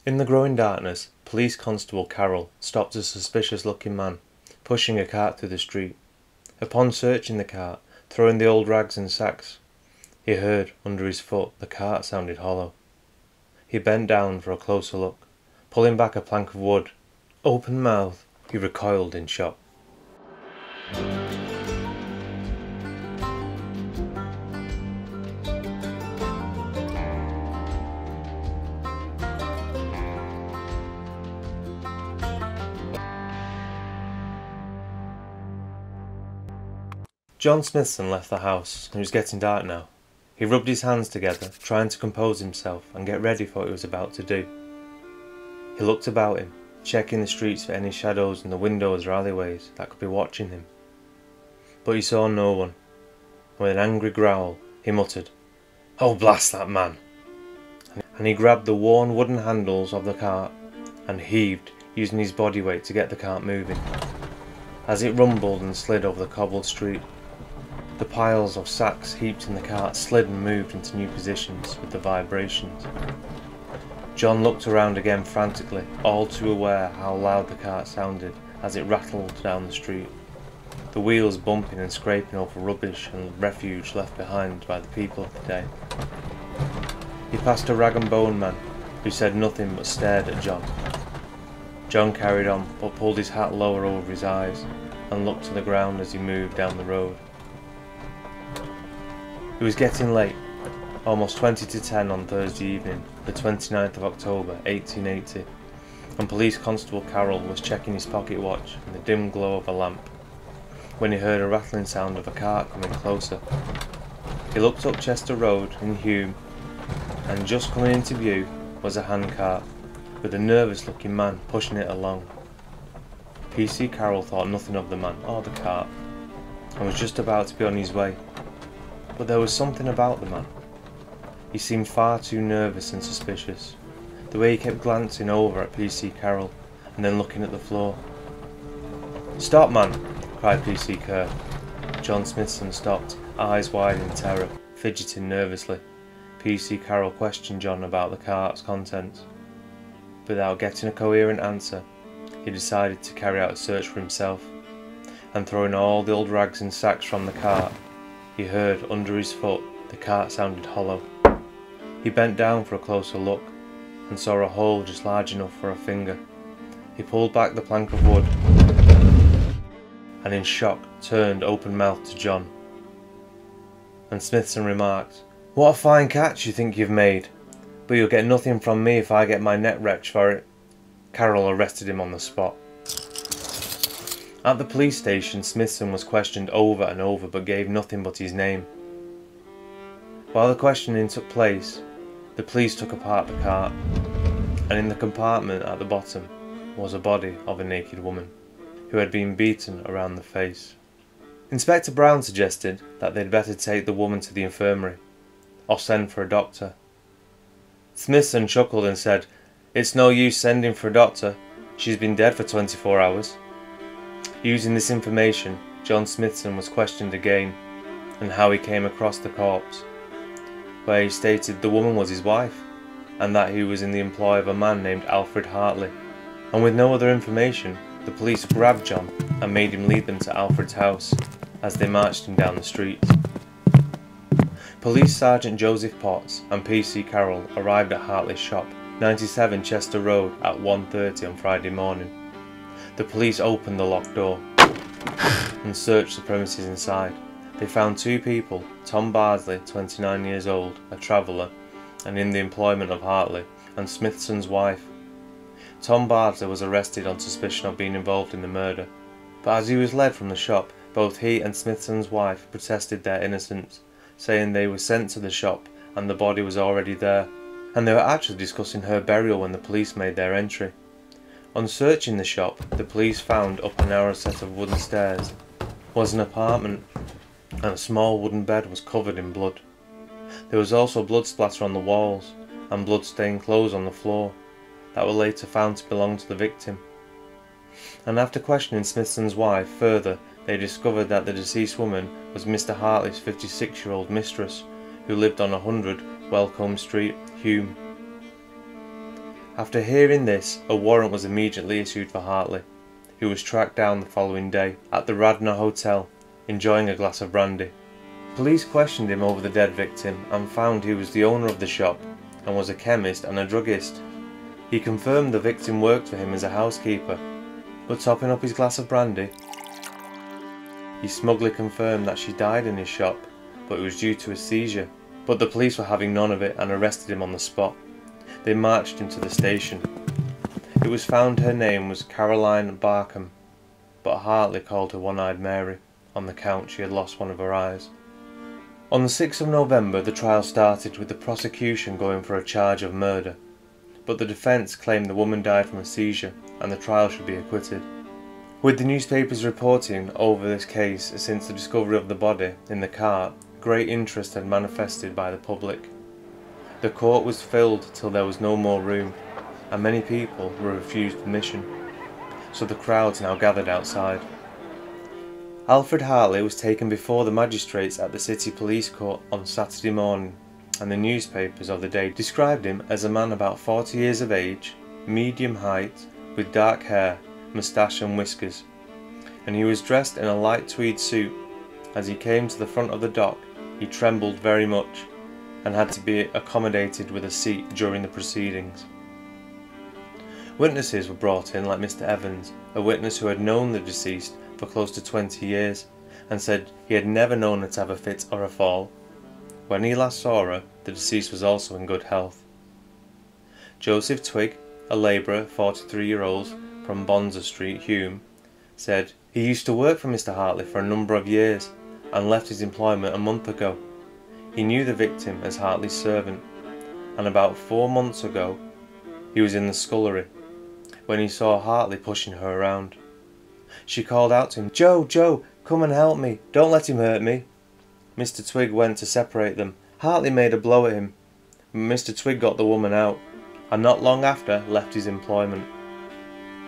In the growing darkness, Police Constable Carroll stopped a suspicious-looking man, pushing a cart through the street. Upon searching the cart, throwing the old rags and sacks, he heard, under his foot, the cart sounded hollow. He bent down for a closer look, pulling back a plank of wood. Open-mouthed, he recoiled in shock. John Smithson left the house, and it was getting dark now. He rubbed his hands together, trying to compose himself and get ready for what he was about to do. He looked about him, checking the streets for any shadows in the windows or alleyways that could be watching him. But he saw no one. With an angry growl, he muttered, "Oh, blast that man!" And he grabbed the worn wooden handles of the cart and heaved, using his body weight to get the cart moving. As it rumbled and slid over the cobbled street, the piles of sacks heaped in the cart slid and moved into new positions with the vibrations. John looked around again frantically, all too aware how loud the cart sounded as it rattled down the street, the wheels bumping and scraping over rubbish and refuge left behind by the people of the day. He passed a rag and bone man, who said nothing but stared at John. John carried on, but pulled his hat lower over his eyes and looked to the ground as he moved down the road. It was getting late, almost 20 to 10 on Thursday evening, the 29th of October 1880, and Police Constable Carroll was checking his pocket watch in the dim glow of a lamp, when he heard a rattling sound of a cart coming closer. He looked up Chester Road in Hume, and just coming into view was a handcart, with a nervous-looking man pushing it along. P.C. Carroll thought nothing of the man or the cart, and was just about to be on his way. But there was something about the man. He seemed far too nervous and suspicious, the way he kept glancing over at P.C. Carroll and then looking at the floor. "Stop, man!" cried P.C. Kerr. John Smithson stopped, eyes wide in terror, fidgeting nervously. P.C. Carroll questioned John about the cart's contents. Without getting a coherent answer, he decided to carry out a search for himself, and throwing all the old rags and sacks from the cart, he heard, under his foot, the cart sounded hollow. He bent down for a closer look, and saw a hole just large enough for a finger. He pulled back the plank of wood, and in shock turned open-mouthed to John. And Smithson remarked, "What a fine catch you think you've made, but you'll get nothing from me if I get my neck wrenched for it." Carroll arrested him on the spot. At the police station, Smithson was questioned over and over but gave nothing but his name. While the questioning took place, the police took apart the cart, and in the compartment at the bottom was a body of a naked woman, who had been beaten around the face. Inspector Brown suggested that they'd better take the woman to the infirmary, or send for a doctor. Smithson chuckled and said, "It's no use sending for a doctor, she's been dead for 24 hours. Using this information, John Smithson was questioned again, and how he came across the corpse, where he stated the woman was his wife, and that he was in the employ of a man named Alfred Hartley. And with no other information, the police grabbed John and made him lead them to Alfred's house, as they marched him down the street. Police Sergeant Joseph Potts and P.C. Carroll arrived at Hartley's shop, 97 Chester Road, at 1:30 on Friday morning. The police opened the locked door and searched the premises inside. They found two people, Tom Bardsley, 29 years old, a traveller, and in the employment of Hartley, and Smithson's wife. Tom Bardsley was arrested on suspicion of being involved in the murder, but as he was led from the shop, both he and Smithson's wife protested their innocence, saying they were sent to the shop and the body was already there, and they were actually discussing her burial when the police made their entry. On searching the shop, the police found up a narrow set of wooden stairs was an apartment, and a small wooden bed was covered in blood. There was also blood splatter on the walls, and blood-stained clothes on the floor, that were later found to belong to the victim. And after questioning Smithson's wife further, they discovered that the deceased woman was Mr. Hartley's 56-year-old mistress, who lived on 100 Welcombe Street, Hume. After hearing this, a warrant was immediately issued for Hartley, who was tracked down the following day at the Radnor Hotel, enjoying a glass of brandy. Police questioned him over the dead victim and found he was the owner of the shop and was a chemist and a druggist. He confirmed the victim worked for him as a housekeeper, but topping up his glass of brandy, he smugly confirmed that she died in his shop, but it was due to a seizure. But the police were having none of it and arrested him on the spot. They marched him to the station. It was found her name was Caroline Barkham, but Hartley called her One-Eyed Mary, on the count she had lost one of her eyes. On the 6th of November the trial started, with the prosecution going for a charge of murder, but the defence claimed the woman died from a seizure and the trial should be acquitted. With the newspapers reporting over this case since the discovery of the body in the cart, great interest had manifested by the public. The court was filled till there was no more room, and many people were refused admission, so the crowds now gathered outside. Alfred Hartley was taken before the magistrates at the City Police Court on Saturday morning, and the newspapers of the day described him as a man about 40 years of age, medium height, with dark hair, moustache and whiskers, and he was dressed in a light tweed suit. As he came to the front of the dock, he trembled very much and had to be accommodated with a seat during the proceedings. Witnesses were brought in, like Mr. Evans, a witness who had known the deceased for close to 20 years and said he had never known her to have a fit or a fall. When he last saw her, the deceased was also in good health. Joseph Twig, a labourer, 43-year-old, from Bonza Street, Hume, said he used to work for Mr. Hartley for a number of years and left his employment a month ago. He knew the victim as Hartley's servant, and about 4 months ago he was in the scullery when he saw Hartley pushing her around. She called out to him, "Joe, Joe, come and help me, don't let him hurt me." Mr. Twig went to separate them. Hartley made a blow at him, but Mr. Twig got the woman out, and not long after left his employment.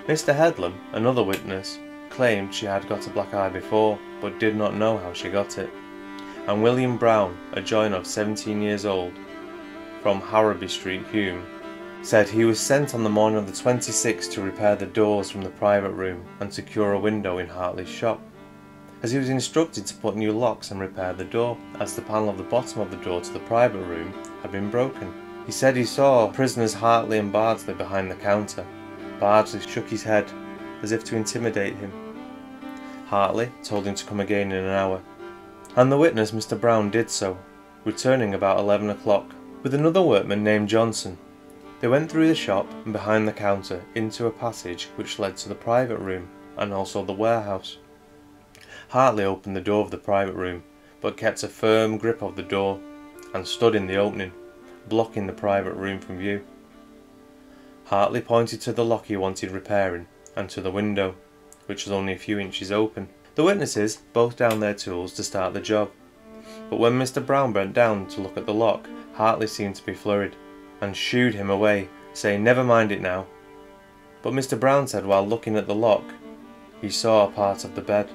Mr. Headlam, another witness, claimed she had got a black eye before, but did not know how she got it. And William Brown, a joiner of 17 years old, from Harrowby Street, Hume, said he was sent on the morning of the 26th to repair the doors from the private room and secure a window in Hartley's shop, as he was instructed to put new locks and repair the door, as the panel of the bottom of the door to the private room had been broken. He said he saw prisoners Hartley and Bardsley behind the counter. Bardsley shook his head, as if to intimidate him. Hartley told him to come again in an hour, and the witness, Mr. Brown, did so, returning about 11 o'clock, with another workman named Johnson. They went through the shop and behind the counter into a passage which led to the private room and also the warehouse. Hartley opened the door of the private room, but kept a firm grip of the door and stood in the opening, blocking the private room from view. Hartley pointed to the lock he wanted repairing and to the window, which was only a few inches open. The witnesses both downed their tools to start the job, but when Mr. Brown bent down to look at the lock, Hartley seemed to be flurried and shooed him away, saying, "Never mind it now." But Mr. Brown said while looking at the lock, he saw a part of the bed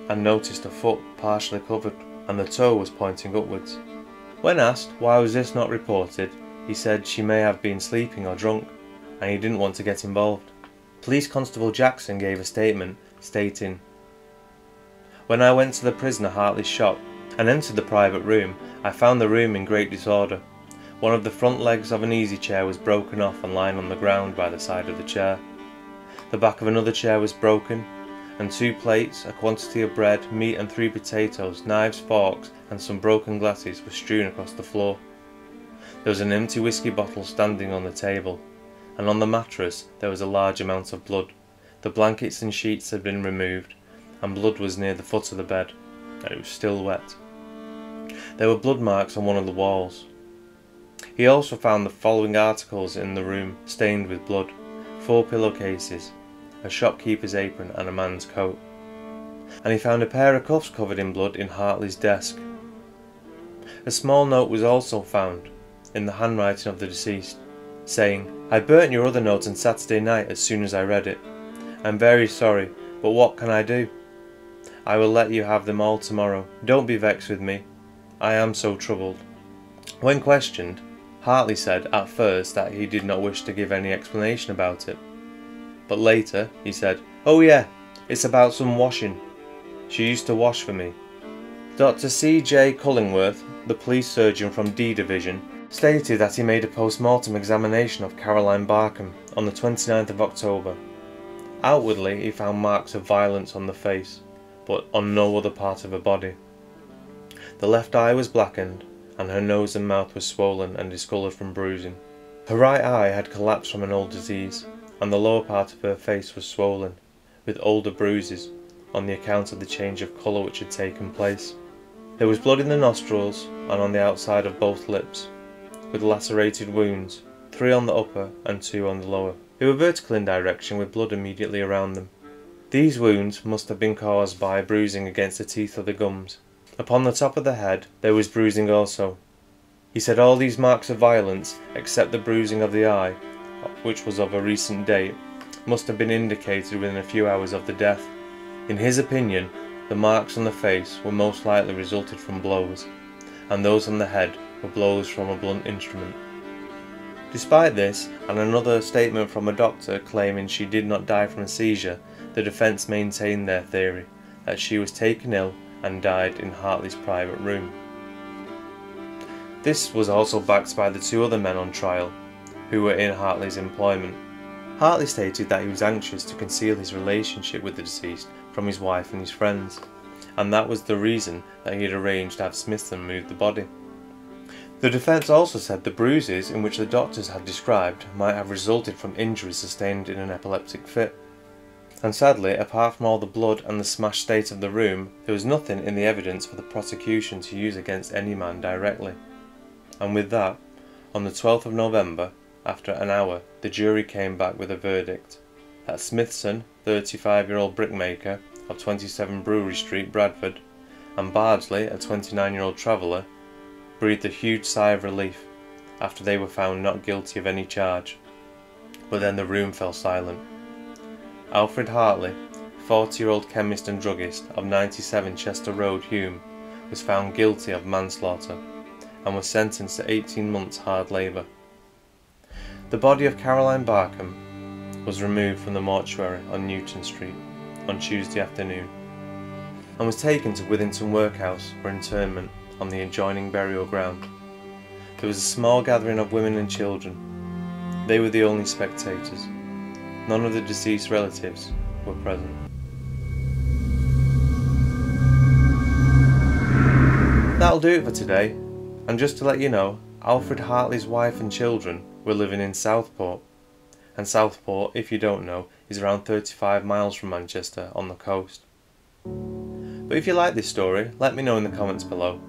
and noticed a foot partially covered and the toe was pointing upwards. When asked why was this not reported, he said she may have been sleeping or drunk and he didn't want to get involved. Police Constable Jackson gave a statement stating, "When I went to the prisoner Hartley's shop and entered the private room, I found the room in great disorder. One of the front legs of an easy chair was broken off and lying on the ground by the side of the chair. The back of another chair was broken, and 2 plates, a quantity of bread, meat and 3 potatoes, knives, forks and some broken glasses were strewn across the floor. There was an empty whiskey bottle standing on the table, and on the mattress there was a large amount of blood. The blankets and sheets had been removed, and blood was near the foot of the bed, and it was still wet. There were blood marks on one of the walls. He also found the following articles in the room stained with blood: 4 pillowcases, a shopkeeper's apron and a man's coat. And he found a pair of cuffs covered in blood in Hartley's desk. A small note was also found in the handwriting of the deceased, saying, "I burnt your other note on Saturday night as soon as I read it. I'm very sorry, but what can I do? I will let you have them all tomorrow. Don't be vexed with me. I am so troubled." When questioned, Hartley said at first that he did not wish to give any explanation about it, but later he said, "Oh yeah, it's about some washing. She used to wash for me." Dr. C.J. Cullingworth, the police surgeon from D Division, stated that he made a post-mortem examination of Caroline Barkham on the 29th of October. Outwardly, he found marks of violence on the face, but on no other part of her body. The left eye was blackened, and her nose and mouth were swollen and discoloured from bruising. Her right eye had collapsed from an old disease, and the lower part of her face was swollen, with older bruises, on the account of the change of colour which had taken place. There was blood in the nostrils and on the outside of both lips, with lacerated wounds, 3 on the upper and 2 on the lower. They were vertical in direction, with blood immediately around them. These wounds must have been caused by bruising against the teeth or the gums. Upon the top of the head there was bruising also. He said all these marks of violence, except the bruising of the eye, which was of a recent date, must have been indicated within a few hours of the death. In his opinion, the marks on the face were most likely resulted from blows, and those on the head were blows from a blunt instrument. Despite this, and another statement from a doctor claiming she did not die from a seizure, the defence maintained their theory that she was taken ill and died in Hartley's private room. This was also backed by the 2 other men on trial, who were in Hartley's employment. Hartley stated that he was anxious to conceal his relationship with the deceased from his wife and his friends, and that was the reason that he had arranged to have Smithson move the body. The defence also said the bruises in which the doctors had described might have resulted from injuries sustained in an epileptic fit. And sadly, apart from all the blood and the smashed state of the room, there was nothing in the evidence for the prosecution to use against any man directly. And with that, on the 12th of November, after an hour, the jury came back with a verdict that Smithson, 35-year-old brickmaker of 27 Brewery Street, Bradford, and Bardsley, a 29-year-old traveller, breathed a huge sigh of relief after they were found not guilty of any charge. But then the room fell silent. Alfred Hartley, 40-year-old chemist and druggist of 97 Chester Road, Hume, was found guilty of manslaughter and was sentenced to 18 months hard labour. The body of Caroline Barkham was removed from the mortuary on Newton Street on Tuesday afternoon and was taken to Withington Workhouse for interment on the adjoining burial ground. There was a small gathering of women and children. They were the only spectators. None of the deceased relatives were present. That'll do it for today, and just to let you know, Alfred Hartley's wife and children were living in Southport, and Southport, if you don't know, is around 35 miles from Manchester on the coast. But if you like this story, let me know in the comments below,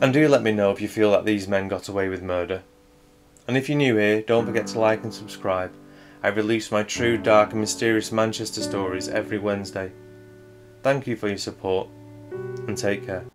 and do let me know if you feel that these men got away with murder. And if you're new here, don't forget to like and subscribe. I release my true, dark and mysterious Manchester stories every Wednesday. Thank you for your support, and take care.